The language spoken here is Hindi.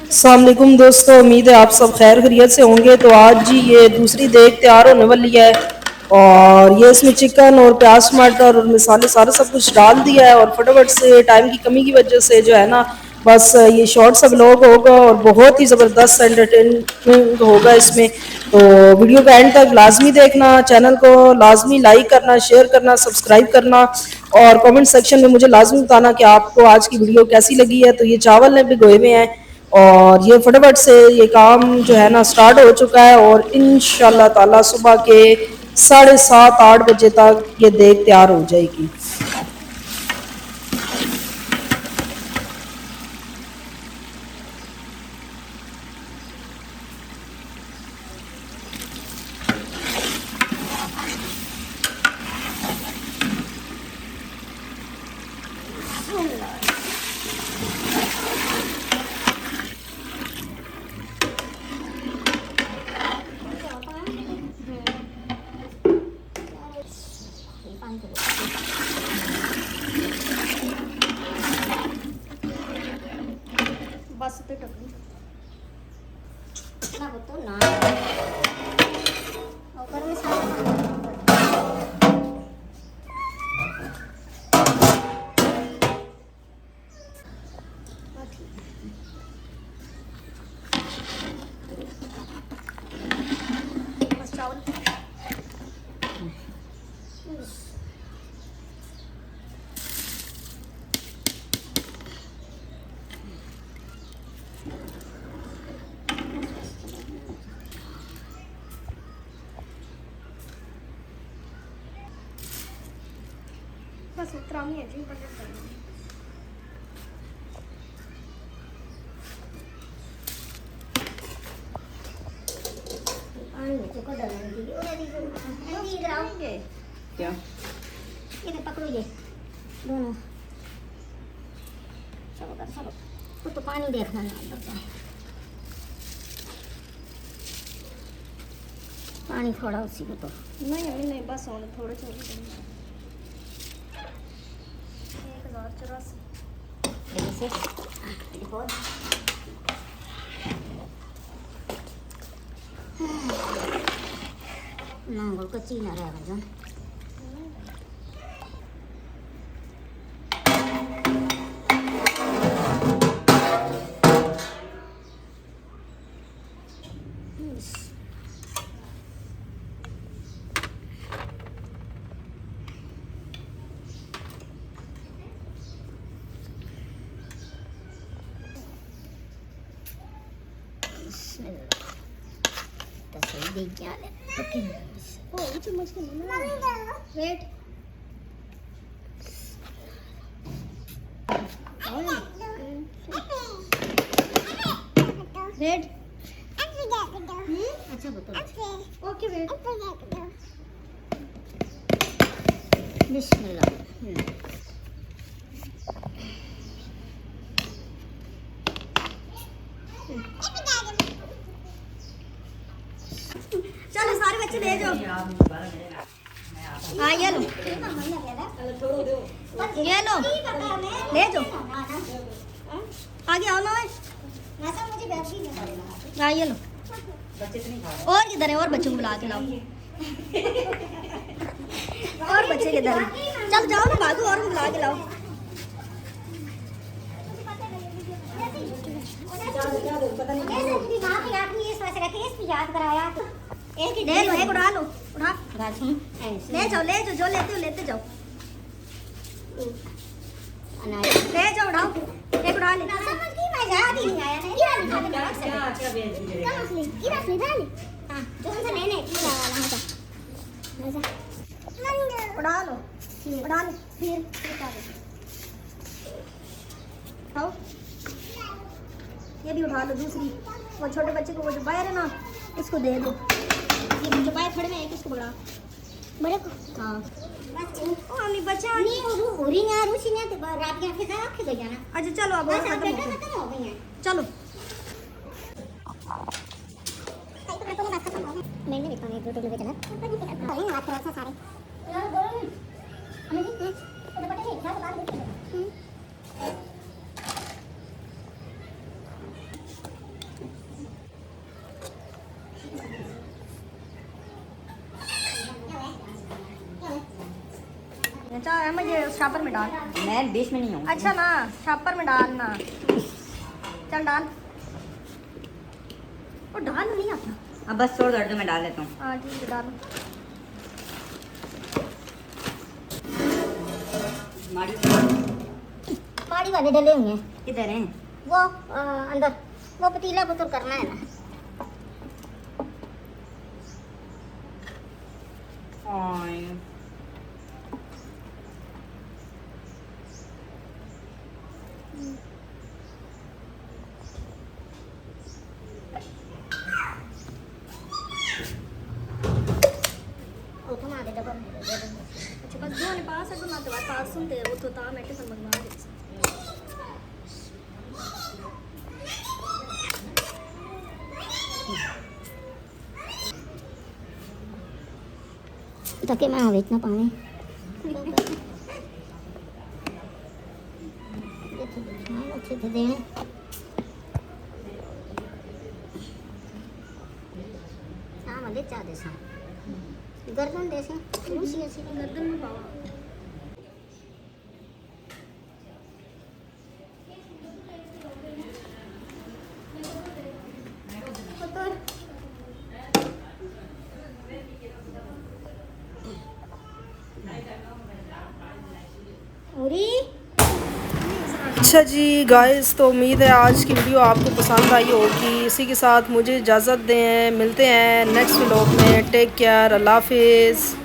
अस्सलाम वालेकुम दोस्तों, उम्मीद है आप सब खैर खैरियत से होंगे। तो आज जी ये दूसरी देग तैयार होने वाली है और ये इसमें चिकन और प्याज टमाटर और मसाले सारा सब कुछ डाल दिया है और फटाफट से टाइम की कमी की वजह से जो है ना बस ये शॉर्ट सा व्लॉग होगा और बहुत ही ज़बरदस्त एंटरटेनिंग होगा इसमें। तो वीडियो का एंड तक लाजमी देखना, चैनल को लाजमी लाइक करना, शेयर करना, सब्सक्राइब करना और कमेंट सेक्शन में मुझे लाजमी बताना कि आपको आज की वीडियो कैसी लगी है। तो ये चावल ने भिगोए हुए हैं और ये फटाफट से ये काम जो है ना स्टार्ट हो चुका है और इंशाल्लाह ताला सुबह के 7:30-8 बजे तक ये देग तैयार हो जाएगी। बस पे टकली ना वो तो ना ऊपर में सारा बस चावल बस उतरा नहीं है जी पर पानी में चुका डालने के लिए और ये इधर आओगे क्या इधर पकड़ो ये दोनों चलो कर चलो तो पानी देखना ना बच्चा पानी थोड़ा उसी को तो नहीं बस और थोड़े थोड़े 1084 Nangol kecil nak raya kan? Bismillah. Kita sedikit ni. Okey. Oh, itu macam mana? Red. Red. अच्छा बताओ। Okay wait. बिस्मिल्लाह। चलो सारे बच्चे ले जाओ। हाँ ये लो ले जाओ आगे आओ ना हाँ ये लो और किधर है और बच्चों को बुला के लाओ और बच्चे किधर है चल जाओ ना भागो और बुला के लाओ याद कराया एक ही ले लो एक उड़ा लो उड़ा ले जाओ जो लेते जाओ ले जाओ उड़ाओ एक उड़ा ले समझ की मैं याद ही नहीं आया नहीं क्या भेज दिए क्या मछली की मछली डाली हां जो हमसे लेने की वाला होता उड़ा लो फिर उठा दो खाओ ये भी उठा लो दूसरी वो छोटे बच्चे को वो जो बाहर है ना इसको दे दो ये जो बाहर खड़े हैं एक इसको बड़ा बड़े को हां ओ हमें बचा नहीं हो रही ना रुचि ने तो रात के फिर आके गई जाना अच्छा चलो अब और खत्म हो गई है चलो मैंने भी पानी यूट्यूब पे चला अरे हाथ थोड़ा सा सारे यार बोलो हमें भी तो बटे नहीं क्या बात मुझे शापर में डाल। मैं बीच में नहीं हूँ। अच्छा ना, शापर में डाल ना। चल डाल। वो डाल नहीं आता। अब बस छोड़ दो, मैं डाल देता हूँ। हाँ ठीक है, डालो। माड़ी वाले डले हुए हैं। किधर हैं? वो अंदर वो पतीला को तो करना है ना। अच्छा बस दो ने पास है तो ना तो पास सुनते वो तो ता मैं टिफिन मंगवा दे। ताकि मैं बेचना पाऊँ। अच्छे थे देने वाले चाह दे गर्दन दे से गर्दन में पाओ। अच्छा जी गाइस, तो उम्मीद है आज की वीडियो आपको पसंद आई होगी। इसी के साथ मुझे इजाज़त दें, मिलते हैं नेक्स्ट व्लॉग में। टेक केयर, अल्लाह हाफिज़।